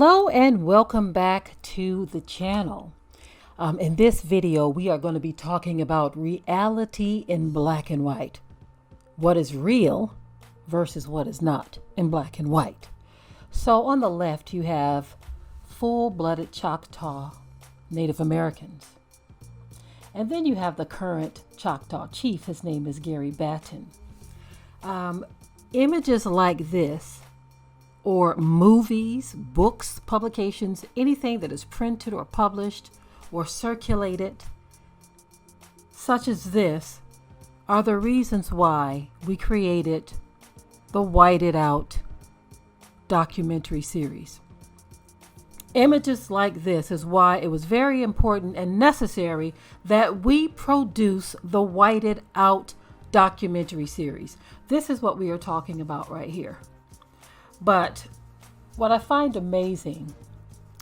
Hello and welcome back to the channel. In this video, we are going to be talking about reality in black and white. What is real versus what is not in black and white. So on the left, you have full-blooded Choctaw Native Americans. And then you have the current Choctaw chief. His name is Gary Batten. Images like this, or movies, books, publications, anything that is printed or published or circulated, such as this, are the reasons why we created the Whited Out documentary series. Images like this is why it was very important and necessary that we produce the Whited Out documentary series. This is what we are talking about right here. But what I find amazing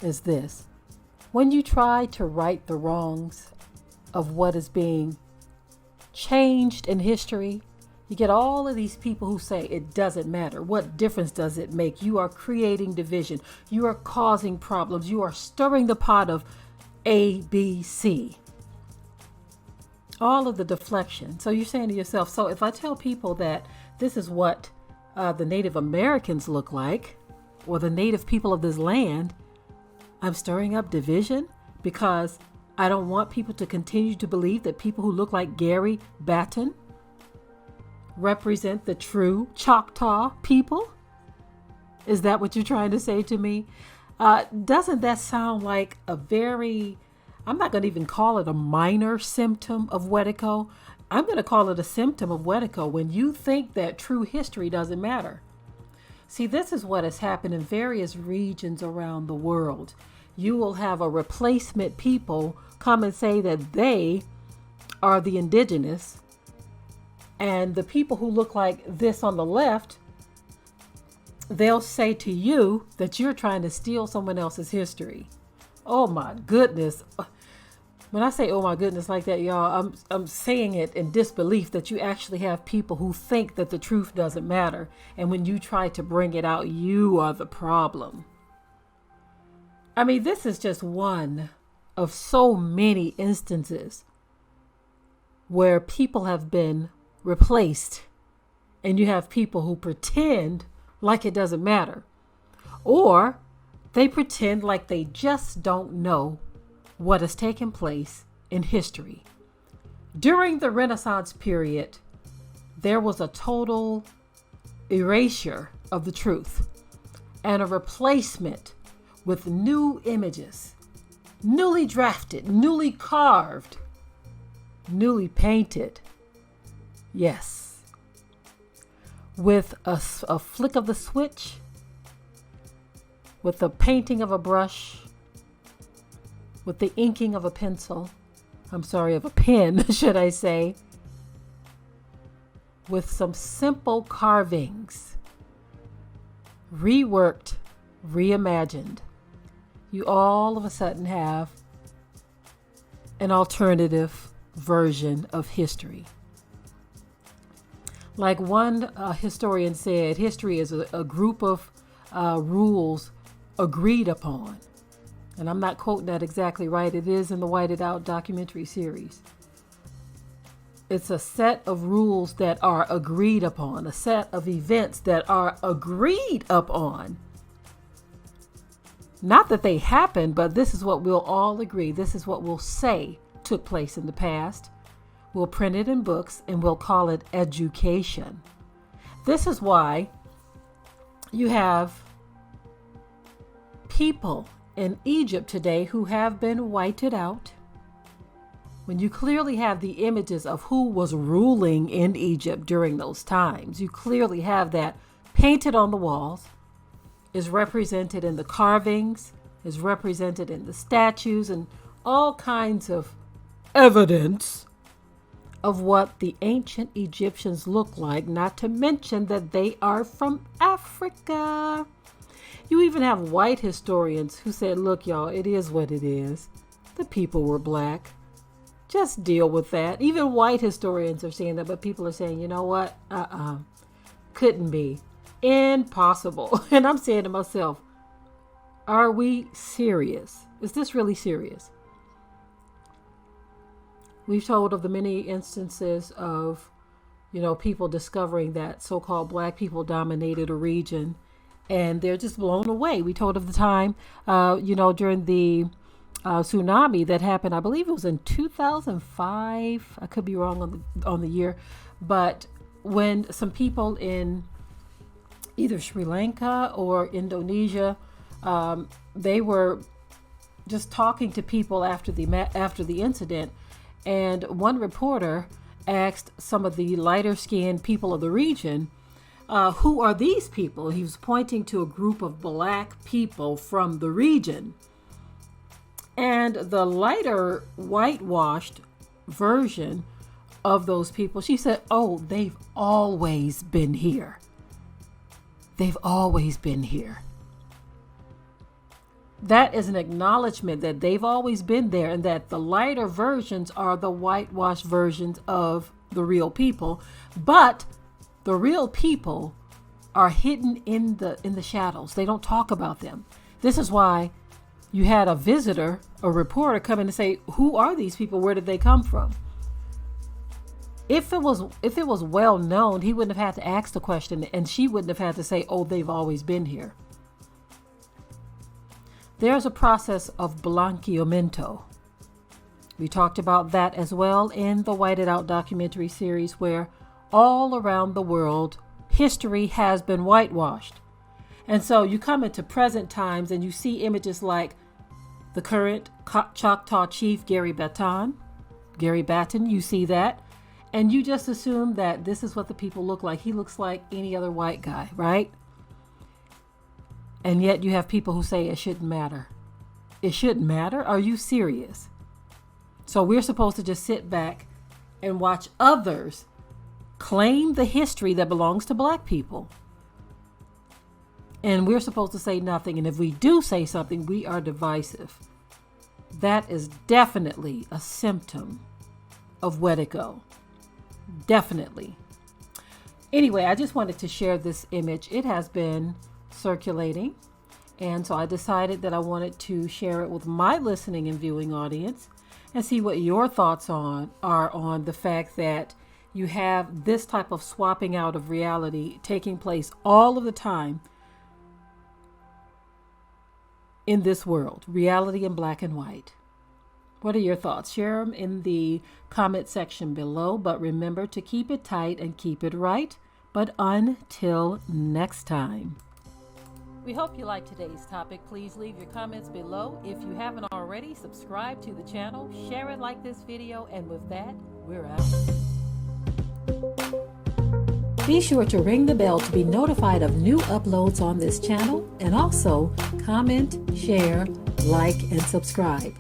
is this. When you try to right the wrongs of what is being changed in history, you get all of these people who say it doesn't matter. What difference does it make? You are creating division. You are causing problems. You are stirring the pot of A, B, C. All of the deflection. So you're saying to yourself, so if I tell people that this is what the Native Americans look like, or the native people of this land, I'm stirring up division because I don't want people to continue to believe that people who look like Gary Batten represent the true Choctaw people? Is that what you're trying to say to me? Doesn't that sound like a very, I'm not going to even call it a minor symptom of Wedico. I'm going to call it a symptom of Wedico when you think that true history doesn't matter. See, this is what has happened in various regions around the world. You will have a replacement people come and say that they are the indigenous, and the people who look like this on the left, they'll say to you that you're trying to steal someone else's history. Oh my goodness. When I say, oh my goodness, like that, y'all, I'm saying it in disbelief that you actually have people who think that the truth doesn't matter. And when you try to bring it out, you are the problem. I mean, this is just one of so many instances where people have been replaced and you have people who pretend like it doesn't matter, or they pretend like they just don't know what has taken place in history. During the Renaissance period, there was a total erasure of the truth and a replacement with new images, newly drafted, newly carved, newly painted. Yes. With a flick of the switch, with the painting of a brush, with the inking of a pencil, of a pen, should I say, with some simple carvings, reworked, reimagined, you all of a sudden have an alternative version of history. Like one historian said, history is a group of rules agreed upon. And I'm not quoting that exactly right. It is in the Whited Out documentary series. It's a set of rules that are agreed upon, a set of events that are agreed upon. Not that they happened, but this is what we'll all agree. This is what we'll say took place in the past. We'll print it in books and we'll call it education. This is why you have people in Egypt today who have been whited out, when you clearly have the images of who was ruling in Egypt during those times. You clearly have that painted on the walls, is represented in the carvings, is represented in the statues, and all kinds of evidence of what the ancient Egyptians look like, not to mention that they are from Africa. You even have white historians who said, look, y'all, it is what it is. The people were black. Just deal with that. Even white historians are saying that, but people are saying, you know what? Couldn't be. Impossible. And I'm saying to myself, Are we serious? Is this really serious? We've told of the many instances of, people discovering that so-called black people dominated a region, and they're just blown away. We told of the time, during the tsunami that happened. I believe it was in 2005. I could be wrong on the year, but when some people in either Sri Lanka or Indonesia, they were just talking to people after the incident, and one reporter asked some of the lighter skinned people of the region, who are these people? He was pointing to a group of black people from the region. And the lighter whitewashed version of those people, she said, oh, they've always been here. They've always been here. That is an acknowledgement that they've always been there, and that the lighter versions are the whitewashed versions of the real people. But the real people are hidden in the shadows. They don't talk about them. This is why you had a visitor, a reporter, come in and say, who are these people? Where did they come from? If it was well known, he wouldn't have had to ask the question, and she wouldn't have had to say, oh, they've always been here. There's a process of blanqueamiento. We talked about that as well in the Whited Out documentary series, where all around the world, history has been whitewashed. And so you come into present times and you see images like the current Choctaw chief, Gary Batten, you see that, and you just assume that this is what the people look like. He looks like any other white guy, right? And yet you have people who say it shouldn't matter. It shouldn't matter? Are you serious? So we're supposed to just sit back and watch others claim the history that belongs to black people. And we're supposed to say nothing. And if we do say something, we are divisive. That is definitely a symptom of Wedigo. Definitely. Anyway, I just wanted to share this image. It has been circulating, and so I decided that I wanted to share it with my listening and viewing audience and see what your thoughts are on the fact that you have this type of swapping out of reality taking place all of the time in this world, reality in black and white. What are your thoughts? Share them in the comment section below, but remember to keep it tight and keep it right. But until next time. We hope you liked today's topic. Please leave your comments below. If you haven't already, subscribe to the channel, share it like this video, and with that, we're out. Be sure to ring the bell to be notified of new uploads on this channel, and also comment, share, like, and subscribe.